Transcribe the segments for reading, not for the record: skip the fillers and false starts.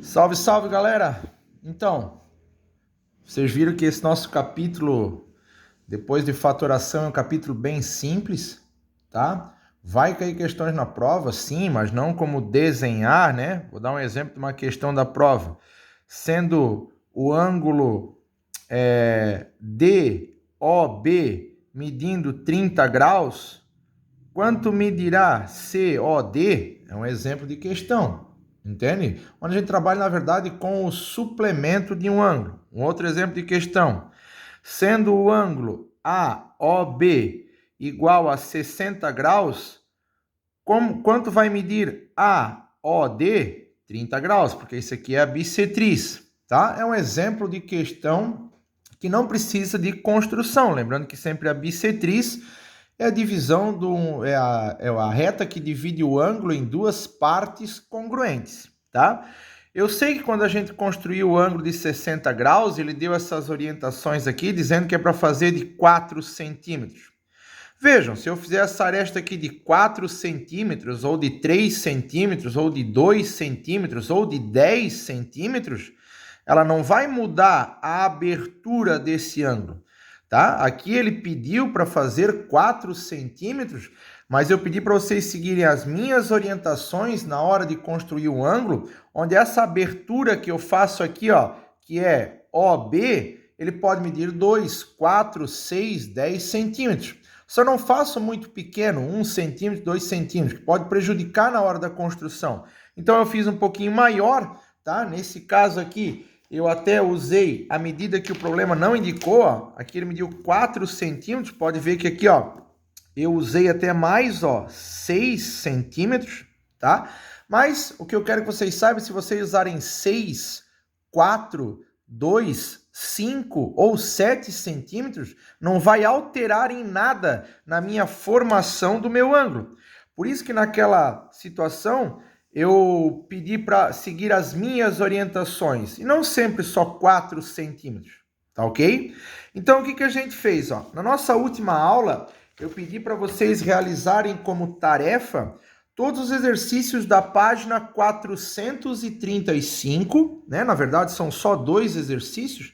Salve, salve, galera! Então, vocês viram que esse nosso capítulo, depois de fatoração, é um capítulo bem simples, tá? Vai cair questões na prova, sim, mas não como desenhar, né? Vou dar um exemplo de uma questão da prova. Sendo o ângulo DOB medindo 30 graus, quanto medirá COD? É um exemplo de questão. Entende? Onde a gente trabalha, na verdade, com o suplemento de um ângulo. Um outro exemplo de questão. Sendo o ângulo AOB igual a 60 graus, quanto vai medir AOD? 30 graus, porque isso aqui é a bissetriz, tá? É um exemplo de questão que não precisa de construção. Lembrando que sempre a bissetriz é a divisão é a reta que divide o ângulo em duas partes congruentes, tá? Eu sei que quando a gente construiu o ângulo de 60 graus, ele deu essas orientações aqui, dizendo que é para fazer de 4 centímetros. Vejam, se eu fizer essa aresta aqui de 4 centímetros, ou de 3 centímetros, ou de 2 centímetros, ou de 10 centímetros, ela não vai mudar a abertura desse ângulo. Tá? Aqui ele pediu para fazer 4 centímetros, mas eu pedi para vocês seguirem as minhas orientações na hora de construir o ângulo, onde essa abertura que eu faço aqui, ó, que é OB, ele pode medir 2, 4, 6, 10 centímetros. Só não faço muito pequeno, 1 centímetro, 2 centímetros, que pode prejudicar na hora da construção. Então eu fiz um pouquinho maior, tá? Nesse caso aqui, eu até usei a medida que o problema não indicou, ó. Aqui ele mediu 4 centímetros, pode ver que aqui, ó, eu usei até mais, ó, 6 centímetros, tá? Mas o que eu quero que vocês saibam, se vocês usarem 6, 4, 2, 5 ou 7 centímetros, não vai alterar em nada na minha formação do meu ângulo. Por isso que naquela situação eu pedi para seguir as minhas orientações, e não sempre só 4 centímetros, tá ok? Então, o que a gente fez? Ó? Na nossa última aula, eu pedi para vocês realizarem como tarefa todos os exercícios da página 435, né? Na verdade, são só 2 exercícios,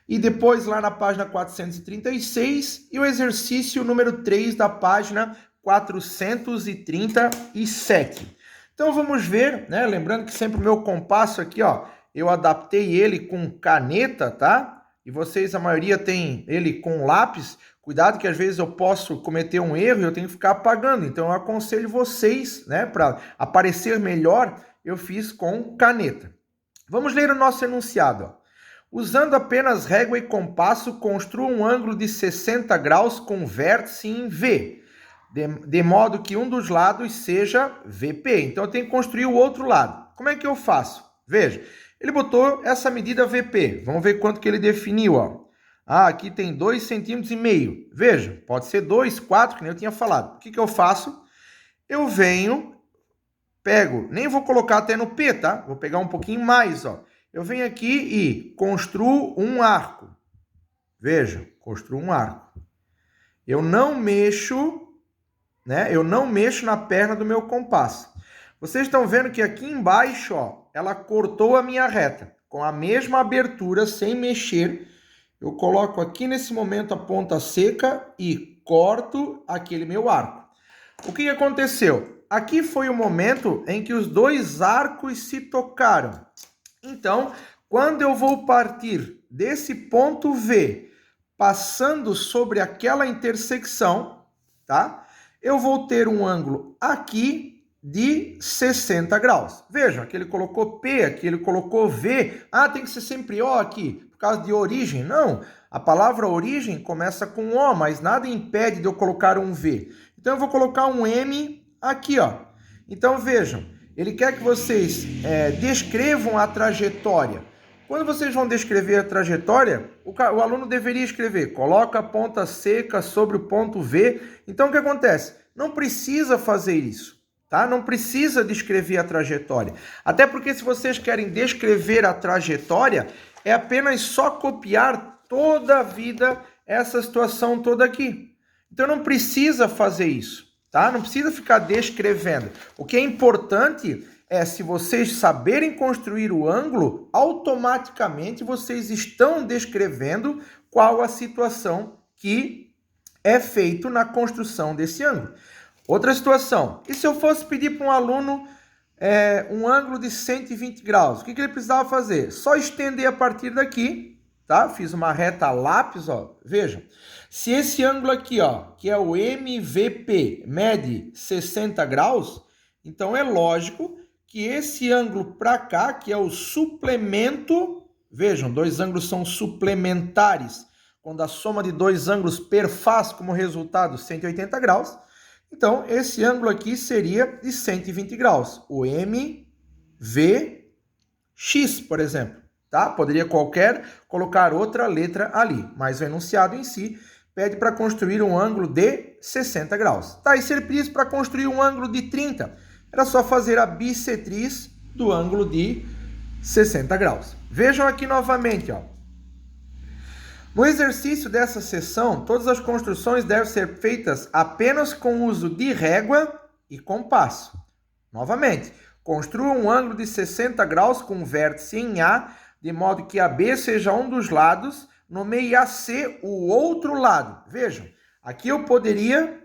e depois lá na página 436, e o exercício número 3 da página 437. Então vamos ver, né? Lembrando que sempre o meu compasso aqui, ó, eu adaptei ele com caneta, tá? E vocês, a maioria, tem ele com lápis. Cuidado que às vezes eu posso cometer um erro e eu tenho que ficar apagando. Então eu aconselho vocês, né? Para aparecer melhor, eu fiz com caneta. Vamos ler o nosso enunciado, ó. Usando apenas régua e compasso, construa um ângulo de 60 graus com vértice em V. De modo que um dos lados seja VP. Então, eu tenho que construir o outro lado. Como é que eu faço? Veja, ele botou essa medida VP. Vamos ver quanto que ele definiu. Ó. Aqui tem 2,5 centímetros. Veja, pode ser 2, 4, que nem eu tinha falado. O que eu faço? Eu venho, pego, nem vou colocar até no P, tá? Vou pegar um pouquinho mais, ó. Eu venho aqui e construo um arco. Veja, construo um arco. Eu não mexo, né? Eu não mexo na perna do meu compasso. Vocês estão vendo que aqui embaixo, ó, ela cortou a minha reta. Com a mesma abertura, sem mexer, eu coloco aqui nesse momento a ponta seca e corto aquele meu arco. O que aconteceu? Aqui foi o momento em que os dois arcos se tocaram. Então, quando eu vou partir desse ponto V, passando sobre aquela intersecção, tá? Eu vou ter um ângulo aqui de 60 graus. Vejam, aqui ele colocou P, aqui ele colocou V. Tem que ser sempre O aqui, por causa de origem. Não, a palavra origem começa com O, mas nada impede de eu colocar um V. Então, eu vou colocar um M aqui, ó. Então, vejam, ele quer que vocês descrevam a trajetória. Quando vocês vão descrever a trajetória, o aluno deveria escrever, coloca a ponta seca sobre o ponto V. Então, o que acontece? Não precisa fazer isso, tá? Não precisa descrever a trajetória. Até porque se vocês querem descrever a trajetória, é apenas só copiar toda a vida essa situação toda aqui. Então, não precisa fazer isso, tá? Não precisa ficar descrevendo. O que é importante é se vocês saberem construir o ângulo, automaticamente vocês estão descrevendo qual a situação que é feito na construção desse ângulo. Outra situação, e se eu fosse pedir para um aluno um ângulo de 120 graus, o que ele precisava fazer? Só estender a partir daqui, tá? Fiz uma reta a lápis, ó. Vejam, se esse ângulo aqui, ó, que é o MVP, mede 60 graus, então é lógico que esse ângulo para cá, que é o suplemento, vejam, dois ângulos são suplementares, quando a soma de dois ângulos perfaz como resultado 180 graus, então esse ângulo aqui seria de 120 graus, o MVX, por exemplo, tá? Poderia colocar outra letra ali, mas o enunciado em si pede para construir um ângulo de 60 graus. Tá, e se ele pedisse para construir um ângulo de 30, era só fazer a bissetriz do ângulo de 60 graus. Vejam aqui novamente, ó. No exercício dessa seção, todas as construções devem ser feitas apenas com o uso de régua e compasso. Novamente, construa um ângulo de 60 graus com vértice em A, de modo que AB seja um dos lados, nomeie AC o outro lado. Vejam, aqui eu poderia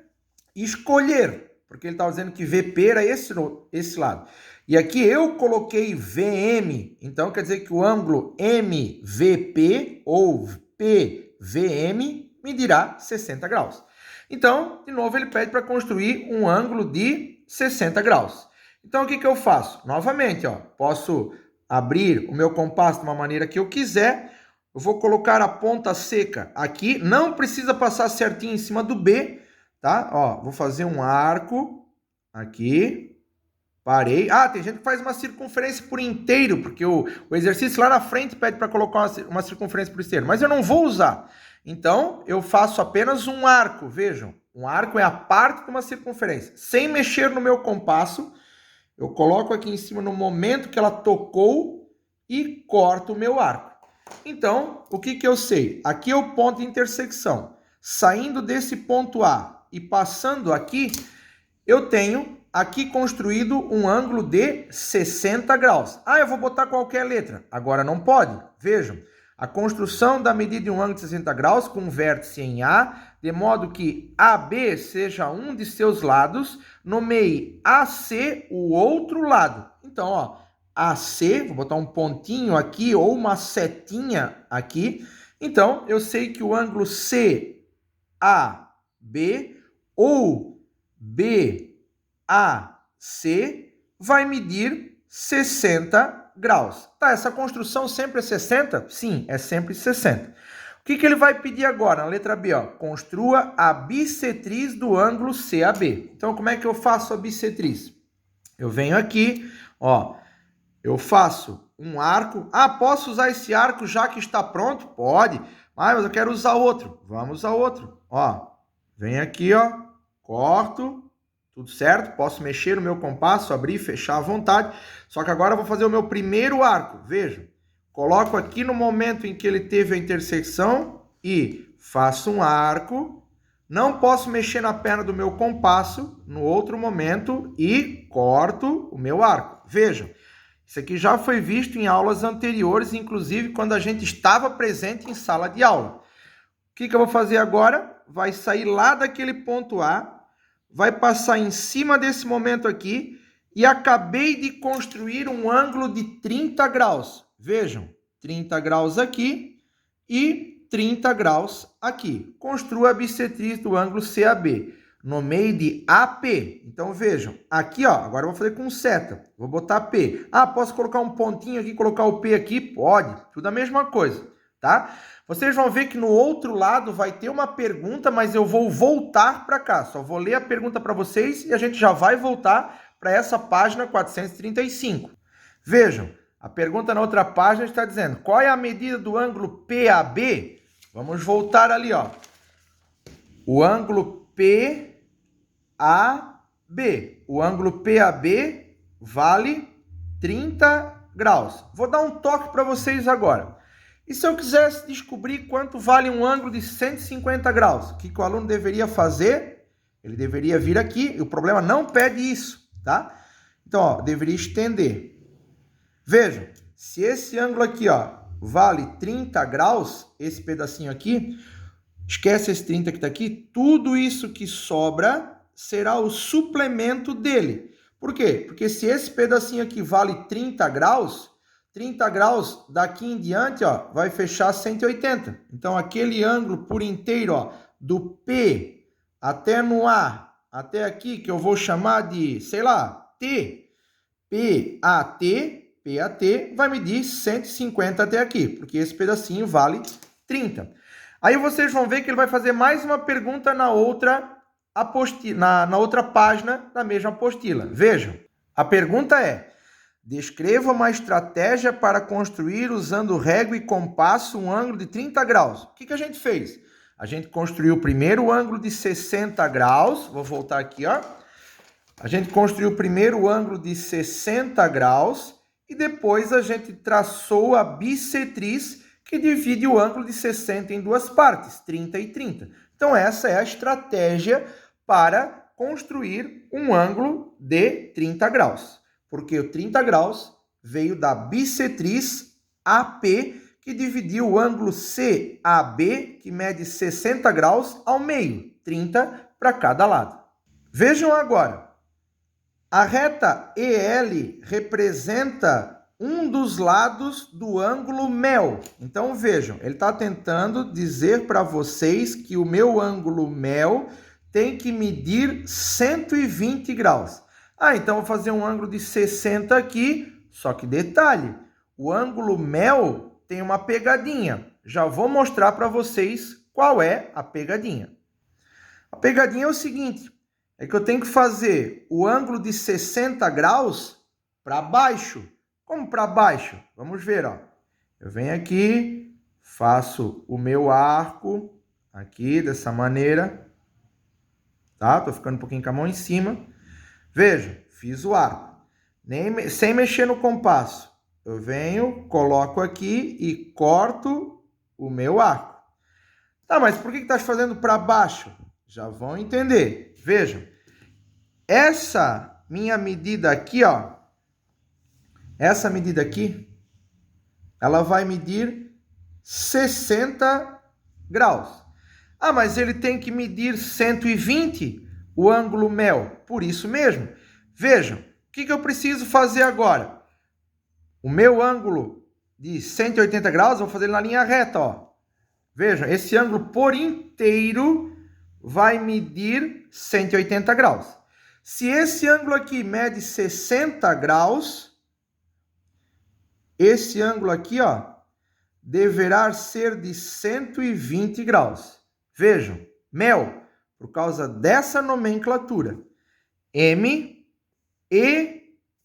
escolher, porque ele está dizendo que VP era esse lado. E aqui eu coloquei VM, então quer dizer que o ângulo MVP ou PVM medirá 60 graus. Então, de novo, ele pede para construir um ângulo de 60 graus. Então, o que eu faço? Novamente, ó, posso abrir o meu compasso de uma maneira que eu quiser. Eu vou colocar a ponta seca aqui. Não precisa passar certinho em cima do B, tá? Ó, vou fazer um arco aqui. Parei. Ah, tem gente que faz uma circunferência por inteiro, porque o exercício lá na frente pede para colocar uma circunferência por inteiro, mas eu não vou usar. Então, eu faço apenas um arco, vejam. Um arco é a parte de uma circunferência. Sem mexer no meu compasso, eu coloco aqui em cima no momento que ela tocou e corto o meu arco. Então, o que eu sei? Aqui é o ponto de intersecção. Saindo desse ponto A e passando aqui, eu tenho aqui construído um ângulo de 60 graus. Ah, eu vou botar qualquer letra. Agora não pode. Vejam, a construção da medida de um ângulo de 60 graus com um vértice em A, de modo que AB seja um de seus lados, nomeie AC o outro lado. Então, ó, AC, vou botar um pontinho aqui ou uma setinha aqui. Então, eu sei que o ângulo CAB ou BAC vai medir 60 graus. Tá, essa construção sempre é 60? Sim, é sempre 60. O que ele vai pedir agora? Na letra B, ó, construa a bissetriz do ângulo CAB. Então, como é que eu faço a bissetriz? Eu venho aqui, ó, eu faço um arco. Ah, posso usar esse arco já que está pronto? Pode. Ah, mas eu quero usar outro. Vamos usar outro. Ó, vem aqui, ó, corto. Tudo certo? Posso mexer no meu compasso, abrir e fechar à vontade. Só que agora eu vou fazer o meu primeiro arco. Vejam. Coloco aqui no momento em que ele teve a intersecção e faço um arco. Não posso mexer na perna do meu compasso no outro momento e corto o meu arco. Vejam. Isso aqui já foi visto em aulas anteriores, inclusive quando a gente estava presente em sala de aula. O que eu vou fazer agora? Vai sair lá daquele ponto A, vai passar em cima desse momento aqui e acabei de construir um ângulo de 30 graus. Vejam, 30 graus aqui e 30 graus aqui. Construa a bissetriz do ângulo CAB. Nomeie de AP. Então, vejam, aqui, ó, agora eu vou fazer com seta. Vou botar P. Ah, posso colocar um pontinho aqui, colocar o P aqui? Pode. Tudo a mesma coisa, tá? Vocês vão ver que no outro lado vai ter uma pergunta, mas eu vou voltar para cá. Só vou ler a pergunta para vocês e a gente já vai voltar para essa página 435. Vejam, a pergunta na outra página está dizendo, qual é a medida do ângulo PAB? Vamos voltar ali, ó. O ângulo PAB. O ângulo PAB vale 30 graus. Vou dar um toque para vocês agora. E se eu quisesse descobrir quanto vale um ângulo de 150 graus? O que o aluno deveria fazer? Ele deveria vir aqui, e o problema não pede isso, tá? Então, ó, deveria estender. Vejam, se esse ângulo aqui, ó, vale 30 graus, esse pedacinho aqui, esquece esse 30 que está aqui, tudo isso que sobra será o suplemento dele. Por quê? Porque se esse pedacinho aqui vale 30 graus daqui em diante, ó, vai fechar 180. Então, aquele ângulo por inteiro, ó, do P até no A, até aqui, que eu vou chamar de, sei lá, T, PAT, vai medir 150 até aqui, porque esse pedacinho vale 30. Aí vocês vão ver que ele vai fazer mais uma pergunta na outra apostila, na outra página da mesma apostila. Vejam, a pergunta é: descreva uma estratégia para construir usando régua e compasso um ângulo de 30 graus. O que a gente fez? A gente construiu primeiro o ângulo de 60 graus. Vou voltar aqui, ó. A gente construiu primeiro o ângulo de 60 graus e depois a gente traçou a bissetriz que divide o ângulo de 60 em duas partes, 30 e 30. Então, essa é a estratégia para construir um ângulo de 30 graus. Porque o 30 graus veio da bissetriz AP, que dividiu o ângulo CAB, que mede 60 graus, ao meio, 30 para cada lado. Vejam agora, a reta EL representa um dos lados do ângulo MEL. Então, vejam, ele está tentando dizer para vocês que o meu ângulo MEL tem que medir 120 graus. Ah, então vou fazer um ângulo de 60 aqui, só que detalhe, o ângulo MEL tem uma pegadinha. Já vou mostrar para vocês qual é a pegadinha. A pegadinha é o seguinte, é que eu tenho que fazer o ângulo de 60 graus para baixo. Como para baixo? Vamos ver, ó. Eu venho aqui, faço o meu arco aqui dessa maneira, tá? Tô ficando um pouquinho com a mão em cima. Veja, fiz o arco. Sem mexer no compasso. Eu venho, coloco aqui e corto o meu arco. Tá, mas por que estás fazendo para baixo? Já vão entender. Vejam, essa minha medida aqui, ó, essa medida aqui, ela vai medir 60 graus. Ah, mas ele tem que medir 120, o ângulo MEL. Por isso mesmo. Vejam, o que eu preciso fazer agora? O meu ângulo de 180 graus, vou fazer ele na linha reta, ó. Vejam, esse ângulo por inteiro vai medir 180 graus. Se esse ângulo aqui mede 60 graus, esse ângulo aqui, ó, deverá ser de 120 graus. Vejam, MEL, por causa dessa nomenclatura, M, E,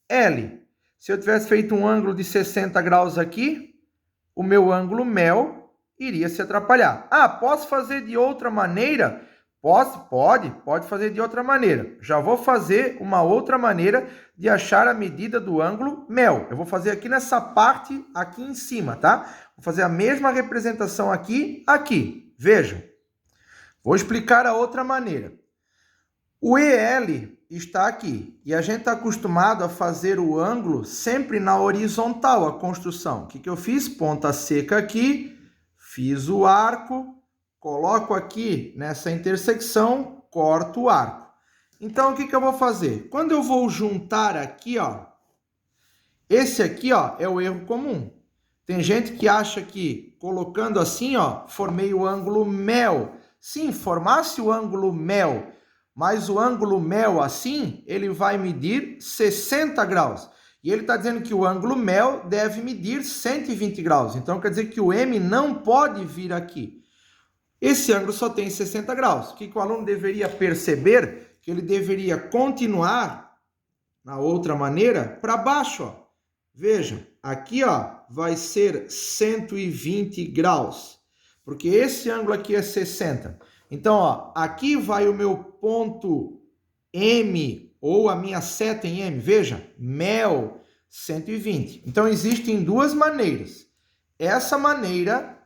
L. Se eu tivesse feito um ângulo de 60 graus aqui, o meu ângulo MEL iria se atrapalhar. Ah, posso fazer de outra maneira? Pode fazer de outra maneira. Já vou fazer uma outra maneira de achar a medida do ângulo MEL. Eu vou fazer aqui nessa parte aqui em cima, tá? Vou fazer a mesma representação aqui. Vejam. Vou explicar a outra maneira. O EL está aqui e a gente está acostumado a fazer o ângulo sempre na horizontal, a construção. O que eu fiz? Ponta seca aqui, fiz o arco, coloco aqui nessa intersecção, corto o arco. Então, o que eu vou fazer? Quando eu vou juntar aqui, ó, esse aqui, ó, é o erro comum. Tem gente que acha que colocando assim, ó, formei o ângulo MEL. Sim, formasse o ângulo MEL, mas o ângulo MEL assim, ele vai medir 60 graus. E ele está dizendo que o ângulo MEL deve medir 120 graus. Então, quer dizer que o M não pode vir aqui. Esse ângulo só tem 60 graus. O que o aluno deveria perceber? Que ele deveria continuar, na outra maneira, para baixo, ó. Vejam, aqui, ó, vai ser 120 graus. Porque esse ângulo aqui é 60. Então, ó, aqui vai o meu ponto M, ou a minha seta em M. Veja, MEL 120. Então, existem duas maneiras. Essa maneira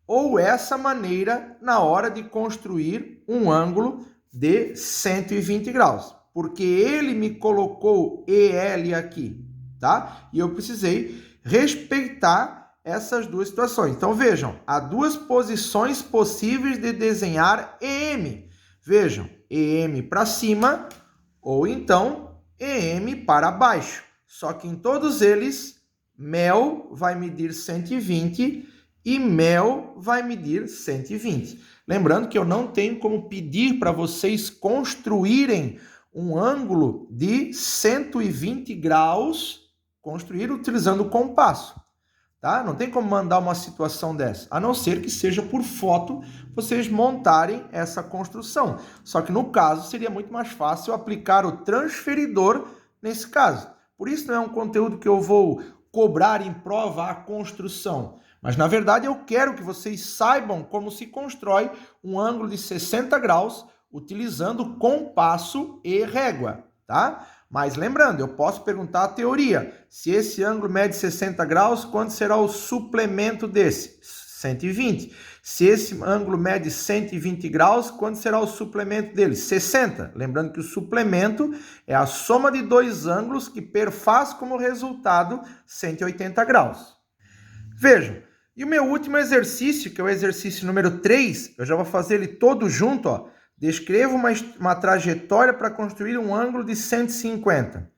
ou essa maneira na hora de construir um ângulo de 120 graus. porque ele me colocou EL aqui, tá? E eu precisei respeitar essas duas situações. Então, vejam, há duas posições possíveis de desenhar EM. Vejam, EM para cima ou então EM para baixo. Só que em todos eles, Mel vai medir 120 e Mel vai medir 120. Lembrando que eu não tenho como pedir para vocês construírem um ângulo de 120 graus, construir utilizando o compasso. Tá? Não tem como mandar uma situação dessa, a não ser que seja por foto vocês montarem essa construção. Só que no caso seria muito mais fácil aplicar o transferidor nesse caso. Por isso não é um conteúdo que eu vou cobrar em prova a construção. Mas na verdade eu quero que vocês saibam como se constrói um ângulo de 60 graus utilizando compasso e régua, tá? Mas lembrando, eu posso perguntar a teoria. Se esse ângulo mede 60 graus, quanto será o suplemento desse? 120. Se esse ângulo mede 120 graus, quanto será o suplemento dele? 60. Lembrando que o suplemento é a soma de dois ângulos que perfaz como resultado 180 graus. Vejam, e o meu último exercício, que é o exercício número 3, eu já vou fazer ele todo junto, ó. Descreva uma trajetória para construir um ângulo de 150.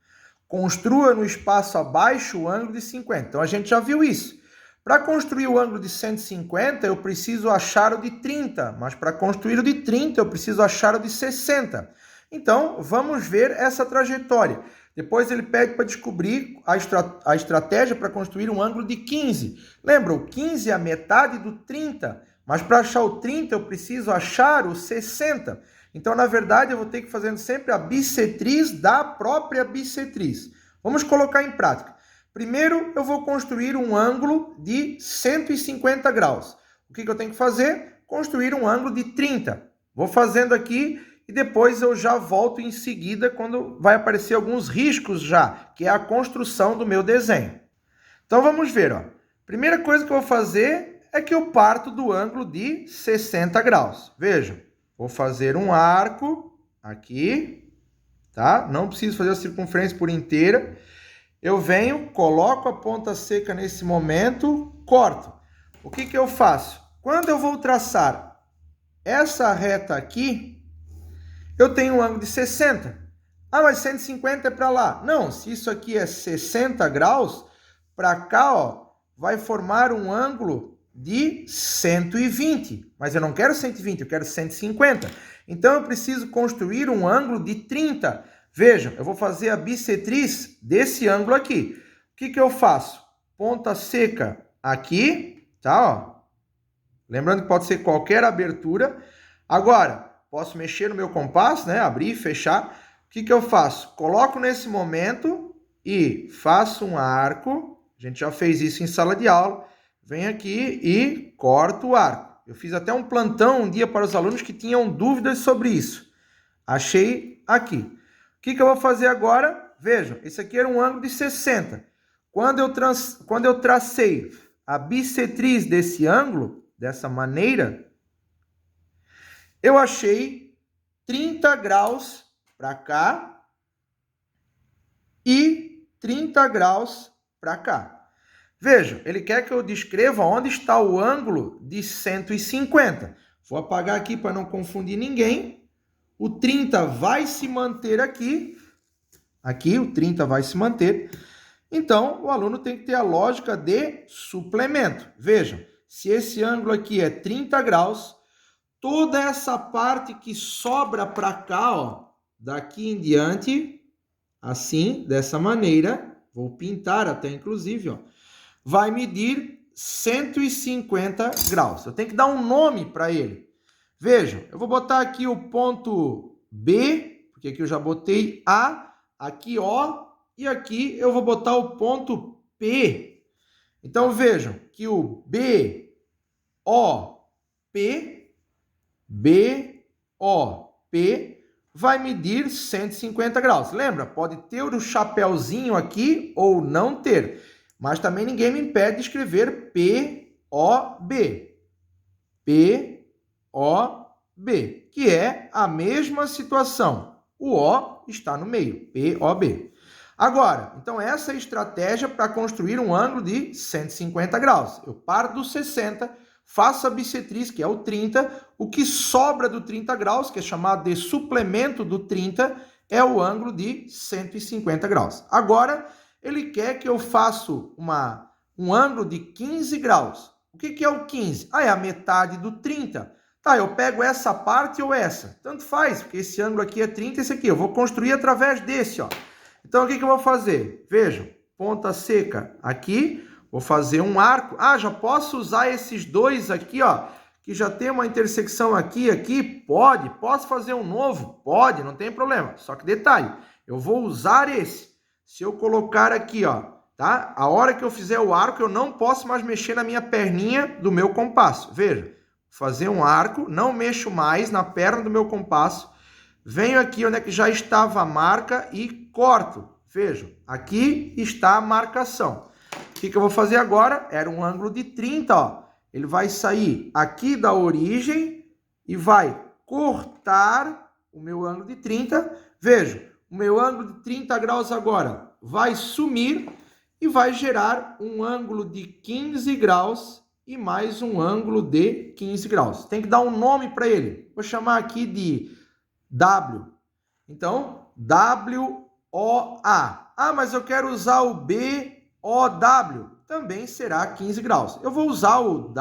Construa no espaço abaixo o ângulo de 50. Então, a gente já viu isso. Para construir o ângulo de 150, eu preciso achar o de 30. Mas para construir o de 30, eu preciso achar o de 60. Então, vamos ver essa trajetória. Depois ele pede para descobrir a estratégia para construir um ângulo de 15. Lembra, o 15 é a metade do 30. Mas para achar o 30, eu preciso achar o 60. Então, na verdade, eu vou ter que ir fazendo sempre a bissetriz da própria bissetriz. Vamos colocar em prática. Primeiro, eu vou construir um ângulo de 150 graus. O que eu tenho que fazer? Construir um ângulo de 30. Vou fazendo aqui e depois eu já volto em seguida quando vai aparecer alguns riscos já, que é a construção do meu desenho. Então, vamos ver, ó. Primeira coisa que eu vou fazer é que eu parto do ângulo de 60 graus. Vejam, vou fazer um arco aqui, tá? Não preciso fazer a circunferência por inteira. Eu venho, coloco a ponta seca nesse momento, corto. O que eu faço? Quando eu vou traçar essa reta aqui, eu tenho um ângulo de 60. Ah, mas 150 é para lá. Não, se isso aqui é 60 graus, para cá, ó, vai formar um ângulo de 120, mas eu não quero 120, eu quero 150. Então, eu preciso construir um ângulo de 30. Vejam, eu vou fazer a bissetriz desse ângulo aqui. O que eu faço? Ponta seca aqui, tá? Ó. Lembrando que pode ser qualquer abertura. Agora, posso mexer no meu compasso, né? Abrir e fechar. O que eu faço? Coloco nesse momento e faço um arco. A gente já fez isso em sala de aula. Venho aqui e corto o arco. Eu fiz até um plantão um dia para os alunos que tinham dúvidas sobre isso. Achei aqui. O que eu vou fazer agora? Vejam, esse aqui era um ângulo de 60. Quando eu tracei a bissetriz desse ângulo, dessa maneira, eu achei 30 graus para cá e 30 graus para cá. Vejam, ele quer que eu descreva onde está o ângulo de 150. Vou apagar aqui para não confundir ninguém. O 30 vai se manter aqui. Aqui o 30 vai se manter. Então, o aluno tem que ter a lógica de suplemento. Vejam, se esse ângulo aqui é 30 graus, toda essa parte que sobra para cá, ó, daqui em diante, assim, dessa maneira, vou pintar até inclusive, ó, vai medir 150 graus. Eu tenho que dar um nome para ele. Vejam, eu vou botar aqui o ponto B, porque aqui eu já botei A, aqui O, e aqui eu vou botar o ponto P. Então, vejam que o B, O, P vai medir 150 graus. Lembra? Pode ter o chapéuzinho aqui ou não ter. Mas também ninguém me impede de escrever POB. POB, que é a mesma situação. o O está no meio, POB. Agora, então essa é a estratégia para construir um ângulo de 150 graus. Eu paro do 60, faço a bissetriz, que é o 30, o que sobra do 30 graus, que é chamado de suplemento do 30, é o ângulo de 150 graus. Agora, ele quer que eu faça um ângulo de 15 graus. O que é o 15? É a metade do 30. Tá, eu pego essa parte ou essa. Tanto faz, porque esse ângulo aqui é 30, esse aqui. Eu vou construir através desse, ó. Então, o que eu vou fazer? Vejam, ponta seca aqui, vou fazer um arco. Já posso usar esses dois aqui, ó, que já tem uma intersecção aqui. Pode. Posso fazer um novo? Pode, não tem problema. Só que detalhe, eu vou usar esse. Se eu colocar aqui, ó, tá? A hora que eu fizer o arco, eu não posso mais mexer na minha perninha do meu compasso. Veja, fazer um arco, não mexo mais na perna do meu compasso. Venho aqui onde é que já estava a marca e corto. Vejam, aqui está a marcação. O que eu vou fazer agora? Era um ângulo de 30, ó. Ele vai sair aqui da origem e vai cortar o meu ângulo de 30. Vejam, o meu ângulo de 30 graus agora vai sumir e vai gerar um ângulo de 15 graus e mais um ângulo de 15 graus. Tem que dar um nome para ele. Vou chamar aqui de W. Então, WOA. Mas eu quero usar o BOW. Também será 15 graus. Eu vou usar o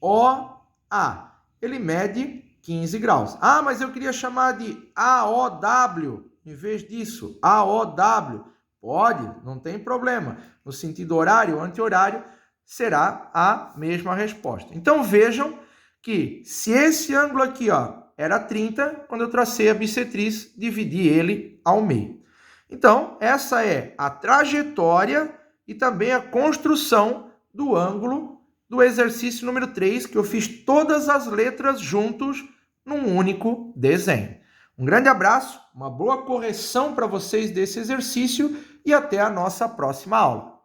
WOA. Ele mede 15 graus. Mas eu queria chamar de AOW. Em vez disso, AOW. Pode, não tem problema. No sentido horário ou anti-horário, será a mesma resposta. Então, vejam que se esse ângulo aqui, ó, era 30, quando eu tracei a bissetriz, dividi ele ao meio. Então, essa é a trajetória e também a construção do ângulo do exercício número 3, que eu fiz todas as letras juntos num único desenho. Um grande abraço, uma boa correção para vocês desse exercício e até a nossa próxima aula.